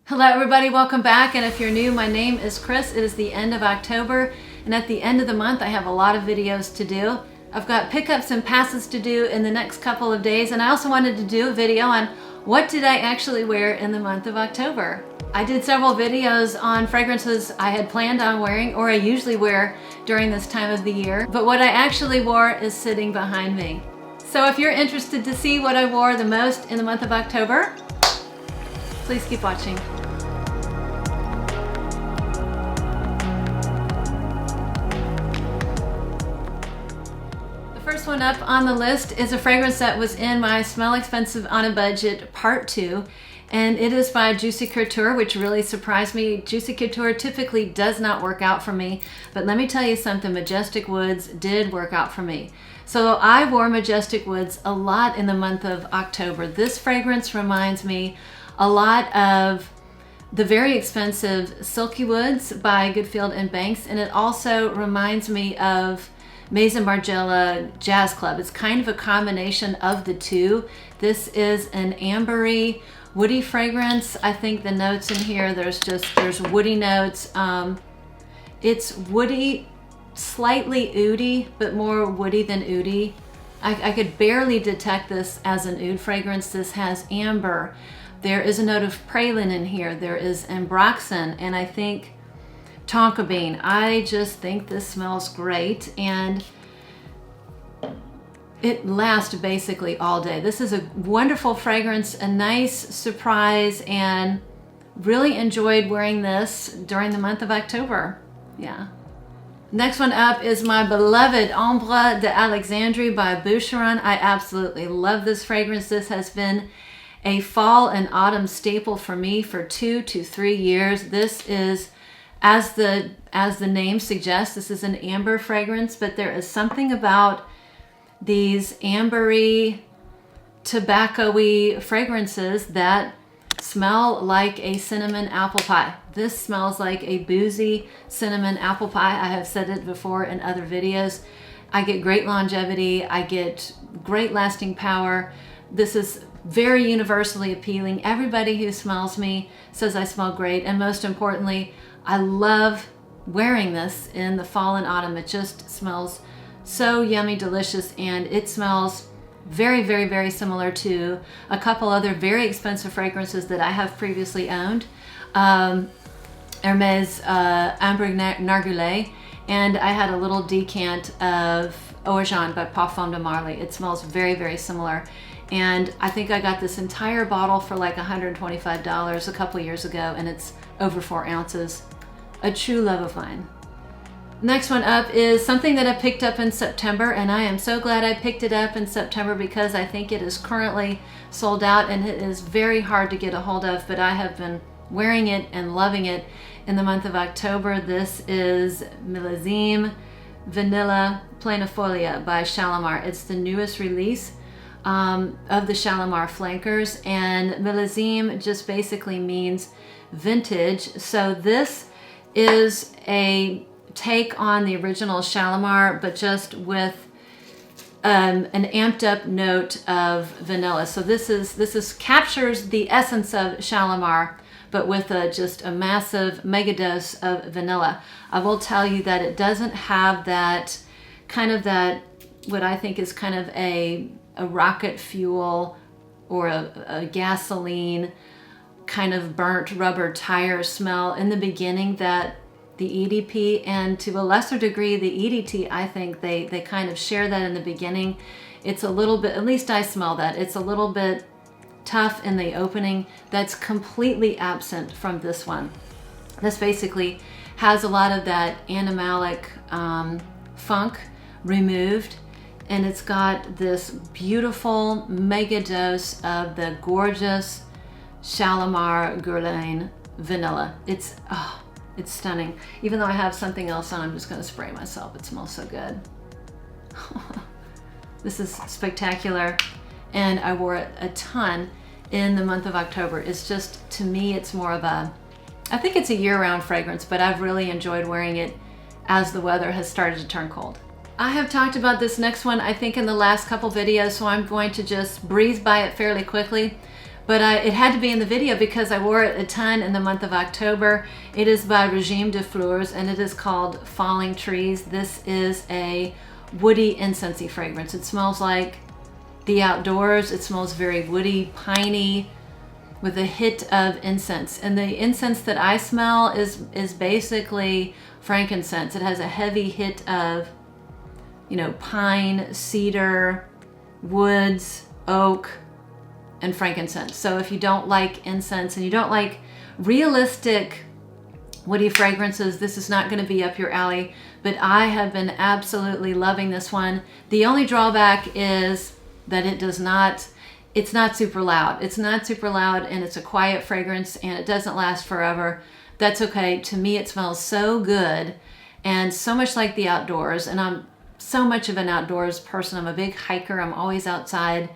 Hello everybody, welcome back, and if you're new, my name is Chris. It is the end of October, and at the end of the month I have a lot of videos to do. I've got pickups and passes to do in the next couple of days, and I also wanted to do a video on what did I actually wear in the month of October. I did several videos on fragrances I had planned on wearing, or I usually wear during this time of the year, but what I actually wore is sitting behind me. So if you're interested to see what I wore the most in the month of October, please keep watching. The first one up on the list is a fragrance that was in my Smell Expensive on a Budget Part 2, and it is by Juicy Couture, which really surprised me. Juicy Couture typically does not work out for me, but let me tell you something, Majestic Woods did work out for me. So I wore Majestic Woods a lot in the month of October. This fragrance reminds me a lot of the very expensive Silky Woods by Goodfield and Banks, and it also reminds me of Maison Margiela Jazz Club. It's kind of a combination of the two. This is an ambery, woody fragrance. I think the notes in here, there's woody notes. It's woody, slightly oudy, but more woody than oudy. I could barely detect this as an oud fragrance. This has amber. There is a note of praline in here. There is ambroxan, and I think tonka bean. I just think this smells great, and it lasts basically all day. This is a wonderful fragrance, a nice surprise, and really enjoyed wearing this during the month of October. Yeah. Next one up is my beloved Ambre de Alexandrie by Boucheron. I absolutely love this fragrance. This has been a fall and autumn staple for me for 2 to 3 years. This is, as the name suggests, this is an amber fragrance, but there is something about these ambery, tobacco-y fragrances that smell like a cinnamon apple pie. This smells like a boozy cinnamon apple pie. I have said it before in other videos. I get great longevity. I get great lasting power. This is very universally appealing. Everybody who smells me says I smell great, and most importantly, I love wearing this in the fall and autumn. It just smells so yummy, delicious, and it smells very, very, very similar to a couple other very expensive fragrances that I have previously owned. Hermes Ambre Narguilé, and I had a little decant of Orchid by Parfum de Marly. It smells very, very similar. And I think I got this entire bottle for like $125 a couple years ago, and it's over 4 ounces. A true love of mine. Next one up is something that I picked up in September, and I am so glad I picked it up in September because I think it is currently sold out and it is very hard to get a hold of, but I have been wearing it and loving it in the month of October. This is Millesime Vanilla Plainifolia by Shalimar. It's the newest release of the Shalimar flankers, and Millesime just basically means vintage. So this is a take on the original Shalimar, but just with an amped up note of vanilla. So this captures the essence of Shalimar, but with just a massive mega dose of vanilla. I will tell you that it doesn't have that kind of what I think is kind of a rocket fuel or a gasoline kind of burnt rubber tire smell in the beginning that the EDP, and to a lesser degree the EDT, I think they kind of share that in the beginning. It's a little bit, at least I smell that, it's a little bit tough in the opening. That's completely absent from this one. This basically has a lot of that animalic funk removed, and it's got this beautiful mega dose of the gorgeous Shalimar Guerlain vanilla. It's stunning. Even though I have something else on, I'm just going to spray myself. It smells so good. This is spectacular, and I wore it a ton in the month of October. It's just, to me, it's more of a, I think it's a year-round fragrance, but I've really enjoyed wearing it as the weather has started to turn cold. I have talked about this next one, I think, in the last couple videos, so I'm going to just breeze by it fairly quickly. but it had to be in the video because I wore it a ton in the month of October. It is by Regime de Fleurs, and it is called Falling Trees. This is a woody incensey fragrance. It smells like the outdoors. It smells very woody, piney, with a hit of incense. And the incense that I smell is basically frankincense. It has a heavy hit of, you know, pine, cedar, woods, oak, and frankincense. So if you don't like incense and you don't like realistic woody fragrances, this is not going to be up your alley. But I have been absolutely loving this one. The only drawback is that it's not super loud. It's not super loud, and it's a quiet fragrance, and it doesn't last forever. That's okay. To me, it smells so good and so much like the outdoors. And I'm so much of an outdoors person. I'm a big hiker. I'm always outside.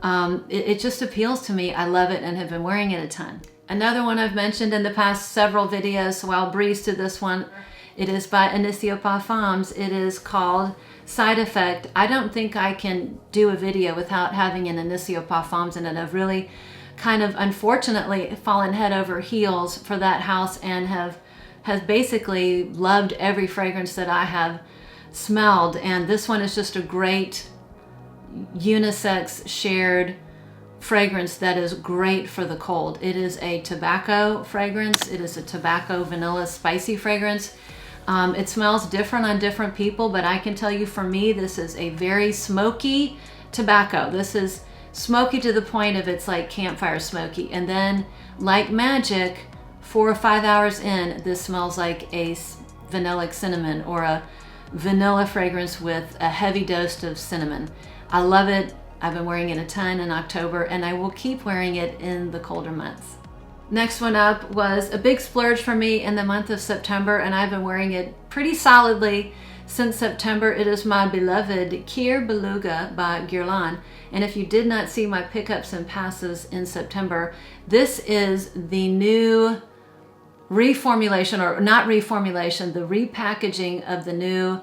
It just appeals to me. I love it and have been wearing it a ton. Another one I've mentioned in the past several videos, so I'll breeze to this one. It is by Initio Parfums. It is called Side Effect. I don't think I can do a video without having an Initio Parfums in it. I've really kind of unfortunately fallen head over heels for that house and have basically loved every fragrance that I have smelled. And this one is just a great unisex shared fragrance that is great for the cold. It is a tobacco fragrance. It is a tobacco vanilla spicy fragrance. It smells different on different people, but I can tell you for me, this is a very smoky tobacco. This is smoky to the point of it's like campfire smoky. And then like magic, 4 or 5 hours in, this smells like a vanillic cinnamon or a vanilla fragrance with a heavy dose of cinnamon. I love it. I've been wearing it a ton in October, and I will keep wearing it in the colder months. Next one up was a big splurge for me in the month of September, and I've been wearing it pretty solidly since September. It is my beloved Cuir Beluga by Guerlain. And if you did not see my pickups and passes in September, this is the new reformulation, or not reformulation, the repackaging of the new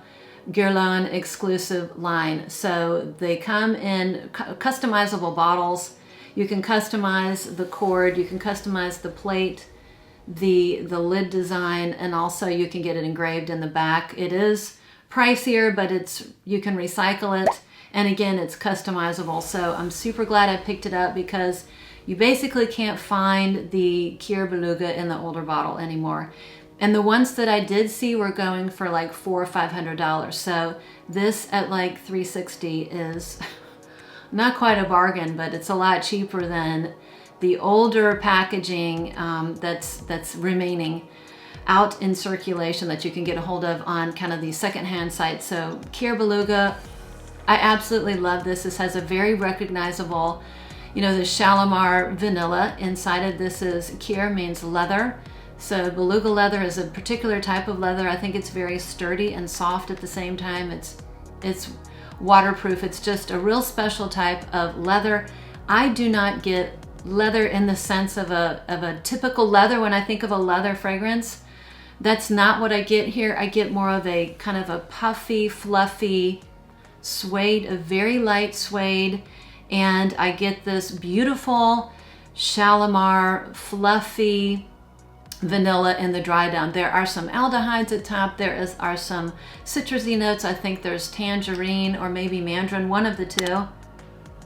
Guerlain exclusive line. So they come in customizable bottles. You can customize the cord, you can customize the plate, the lid design, and also you can get it engraved in the back. It is pricier, but you can recycle it. And again, it's customizable. So I'm super glad I picked it up because you basically can't find the Cuir Beluga in the older bottle anymore. And the ones that I did see were going for like $400 or $500. So this at like $360 is not quite a bargain, but it's a lot cheaper than the older packaging that's remaining out in circulation that you can get a hold of on kind of these secondhand sites. So Cuir Beluga, I absolutely love this. This has a very recognizable, you know, the Shalimar vanilla inside of this. Is Cuir means leather. So Beluga leather is a particular type of leather. I think it's very sturdy and soft at the same time. It's waterproof. It's just a real special type of leather. I do not get leather in the sense of a typical leather. When I think of a leather fragrance, that's not what I get here. I get more of a kind of a puffy, fluffy suede, a very light suede, and I get this beautiful Shalimar, fluffy vanilla in the dry down. There are some aldehydes at top. Are some citrusy notes. I think there's tangerine or maybe mandarin, one of the two.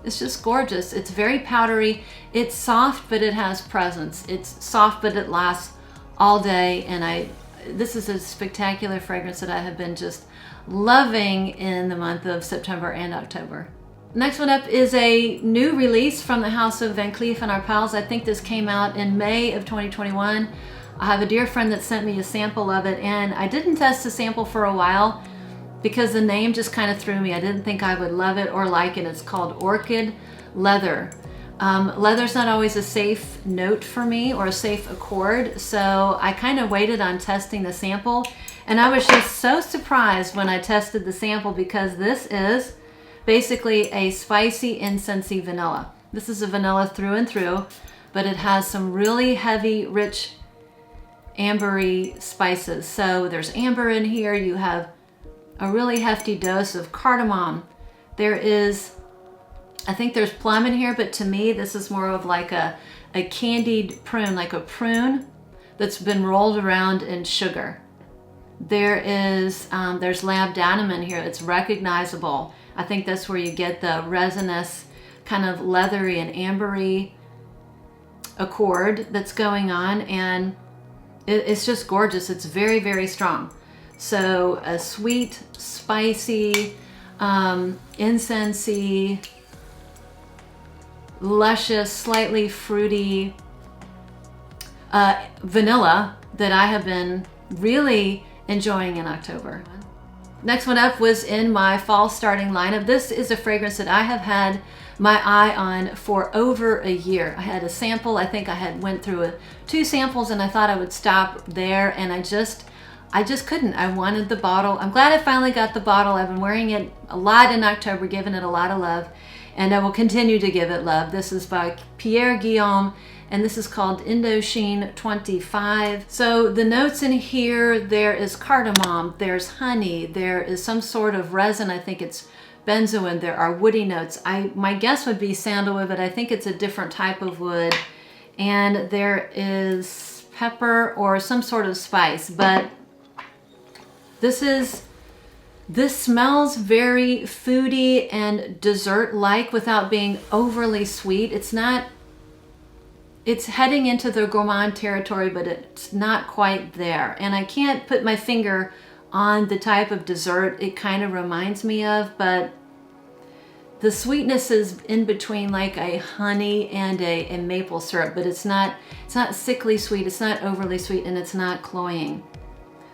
It's just gorgeous. It's very powdery. It's soft, but it has presence. It's soft, but it lasts all day. And this is a spectacular fragrance that I have been just loving in the month of September and October. Next one up is a new release from the house of Van Cleef and Arpels. I think this came out in May of 2021. I have a dear friend that sent me a sample of it, and I didn't test the sample for a while because the name just kind of threw me. I didn't think I would love it or like it. It's called Orchid Leather. Leather's not always a safe note for me or a safe accord, so I kind of waited on testing the sample, and I was just so surprised when I tested the sample because this is basically a spicy incensey vanilla. This is a vanilla through and through, but it has some really heavy, rich, ambery spices. So there's amber in here. You have a really hefty dose of cardamom. There is I think there's plum in here, but to me, this is more of like a candied prune, like a prune that's been rolled around in sugar. There's labdanum in here. It's recognizable. I think that's where you get the resinous, kind of leathery and ambery accord that's going on, and it's just gorgeous. It's very, very strong. So a sweet, spicy, incensey, luscious, slightly fruity vanilla that I have been really enjoying in October. Next one up was in my fall starting lineup. This is a fragrance that I have had my eye on for over a year. I had a sample. I think I had went through 2 samples and I thought I would stop there, and I just couldn't. I wanted the bottle. I'm glad I finally got the bottle. I've been wearing it a lot in October, giving it a lot of love, and I will continue to give it love. This is by Pierre, Guillaume, and this is called Indochine 25. So the notes in here, there is cardamom, there's honey, there is some sort of resin, I think it's benzoin, there are woody notes. My guess would be sandalwood, but I think it's a different type of wood. And there is pepper or some sort of spice, but this smells very foody and dessert-like without being overly sweet. It's heading into the gourmand territory, but it's not quite there. And I can't put my finger on the type of dessert it kind of reminds me of, but the sweetness is in between like a honey and a maple syrup, but it's not sickly sweet, it's not overly sweet, and it's not cloying.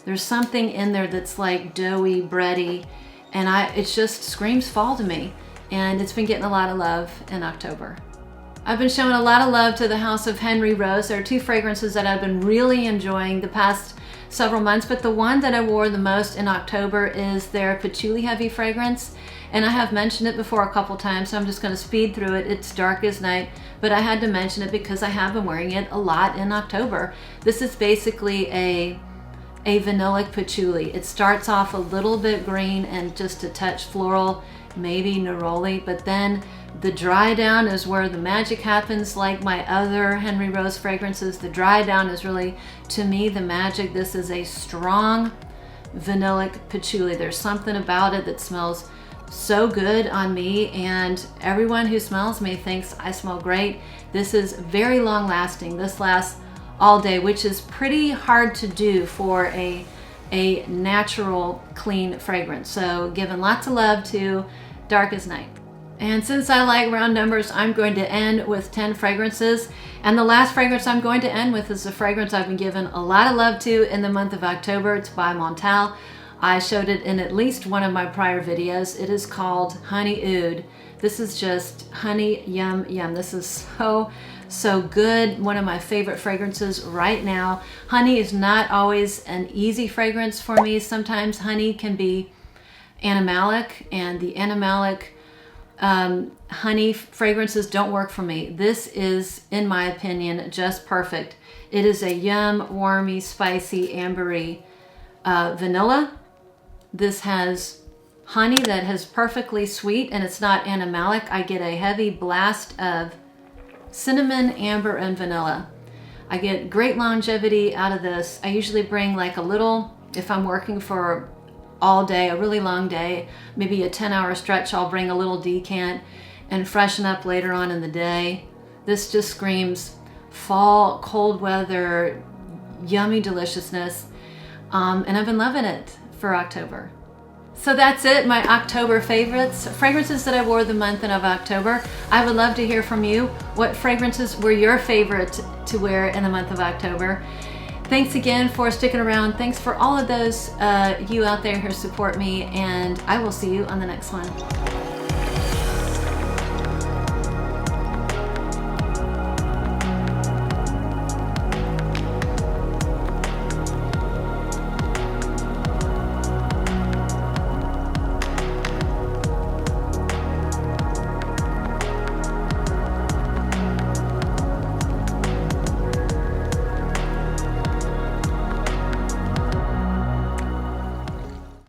There's something in there that's like doughy, bready, and it just screams fall to me. And it's been getting a lot of love in October. I've been showing a lot of love to the House of Henry Rose. There are 2 fragrances that I've been really enjoying the past several months, but the one that I wore the most in October is their patchouli heavy fragrance. And I have mentioned it before a couple times, so I'm just gonna speed through it. It's dark as night, but I had to mention it because I have been wearing it a lot in October. This is basically a vanillic patchouli. It starts off a little bit green and just a touch floral, maybe neroli, but then the dry down is where the magic happens. Like my other Henry Rose fragrances, the dry down is really, to me, the magic. This is a strong vanillic patchouli. There's something about it that smells so good on me, and everyone who smells me thinks I smell great. This is very long lasting. This lasts all day, which is pretty hard to do for a natural clean fragrance. So giving lots of love to Dark as Night. And since I like round numbers, I'm going to end with 10 fragrances. And the last fragrance I'm going to end with is a fragrance I've been given a lot of love to in the month of October. It's by Montale. I showed it in at least one of my prior videos. It is called Honey Oud. This is just honey, yum, yum. This is so good. One of my favorite fragrances right now. Honey is not always an easy fragrance for me. Sometimes honey can be animalic, and the animalic honey fragrances don't work for me. This is, in my opinion, just perfect. It is a yum, warmy, spicy, ambery vanilla. This has honey that is perfectly sweet, and it's not animalic. I get a heavy blast of cinnamon, amber, and vanilla. I get great longevity out of this. I usually bring like a little, if I'm working for all day, a really long day, maybe a 10-hour stretch, I'll bring a little decant and freshen up later on in the day. This just screams fall, cold weather, yummy deliciousness, and I've been loving it for October. So that's it, my October favorites, fragrances that I wore the month of October. I would love to hear from you. What fragrances were your favorite to wear in the month of October? Thanks again for sticking around. Thanks for all of those you out there who support me, and I will see you on the next one.